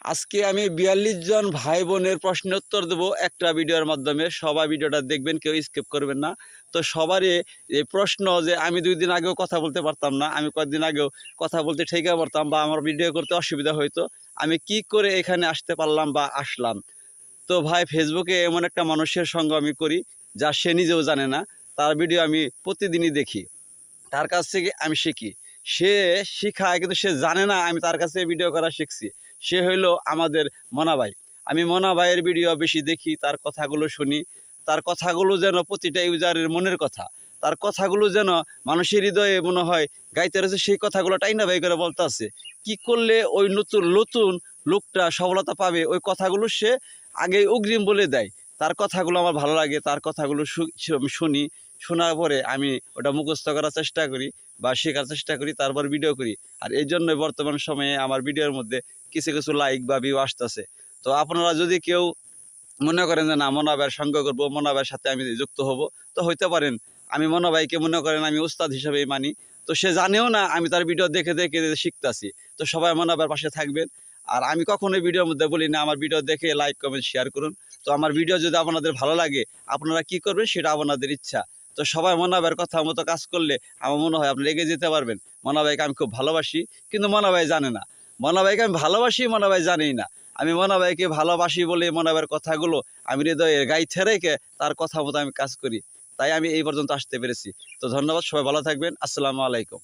আজকে আমি ৪২ জন ভাই বোনের প্রশ্নের উত্তর দেবো একটা ভিডিওর মাধ্যমে। সবাই ভিডিওটা দেখবেন, কেউ স্কিপ করবেন না। তো সবারই এই প্রশ্ন যে আমি ২ দিন আগেও কথা বলতে পারতাম না, আমি কয়েকদিন আগেও কথা বলতে ঠেকে পড়তাম বা আমার ভিডিও করতে অসুবিধা হইতো। আমি কি করে এখানে আসতে পারলাম বা আসলাম? তো ভাই, ফেসবুকে এমন একটা মানুষের সঙ্গ আমি করি যা সে নিজেও জানে না। তার ভিডিও আমি প্রতিদিনই দেখি, তার কাছ থেকে আমি শিখি। সে শিখায় কিন্তু সে জানে না আমি তার কাছে ভিডিও করা শিখছি। সে হইল আমাদের মনা ভাই। আমি মনা ভাইয়ের ভিডিও বেশি দেখি, তার কথাগুলো শুনি। তার কথাগুলো যেন প্রতিটা ইউজারের মনের কথা। তার কথাগুলো যেন মানুষের হৃদয়ে মনে হয় গাইতে রয়েছে, সেই কথাগুলো টাইনা বাই করে বলতে আছে। কি করলে ওই নতুন নতুন লোকটা সফলতা পাবে, ওই কথাগুলো সে আগেই অগ্রিম বলে দেয়। তার কথাগুলো আমার ভালো লাগে, তার কথাগুলো শুনি। শোনার পরে আমি ওটা মুখস্থ করার চেষ্টা করি বা শেখার চেষ্টা করি, তারপর ভিডিও করি। আর এই জন্যই বর্তমান সময়ে আমার ভিডিওর মধ্যে কিছু কিছু লাইক বা ভিউ আসতেছে। তো আপনারা যদি কেউ মনে করেন যে না, মনা ভাইয়ের সঙ্গ করবো, মনা ভাইয়ের সাথে আমি যুক্ত হব, তো হইতে পারেন। আমি মনা ভাইকে মনে করেন আমি উস্তাদ হিসেবেই মানি। তো সে জানেও না আমি তার ভিডিও দেখে দেখে শিখতেছি। তো সবাই মনা ভাইয়ের পাশে থাকবেন। আর আমি কখনোই ভিডিওর মধ্যে বলি না আমার ভিডিও দেখে লাইক কমেন্ট শেয়ার করুন। তো আমার ভিডিও যদি আপনাদের ভালো লাগে, আপনারা কি করবেন সেটা আপনাদের ইচ্ছা। তো সবাই মনা ভাইয়ের কথা মতো কাজ করলে আমার মনে হয় আপনি এগিয়ে যেতে পারবেন। মনা ভাইকে আমি খুব ভালোবাসি, কিন্তু মনা ভাই জানে না। মনা ভাইকে আমি ভালোবাসি, মনা ভাই জানেই না। আমি মনা ভাইকে ভালোবাসি বলে মনা ভাইয়ের কথাগুলো আমি হৃদয়ের গাইথে রেখে তার কথা মতো আমি কাজ করি। তাই আমি এই পর্যন্ত আসতে পেরেছি। তো ধন্যবাদ, সবাই ভালো থাকবেন। আসসালামু আলাইকুম।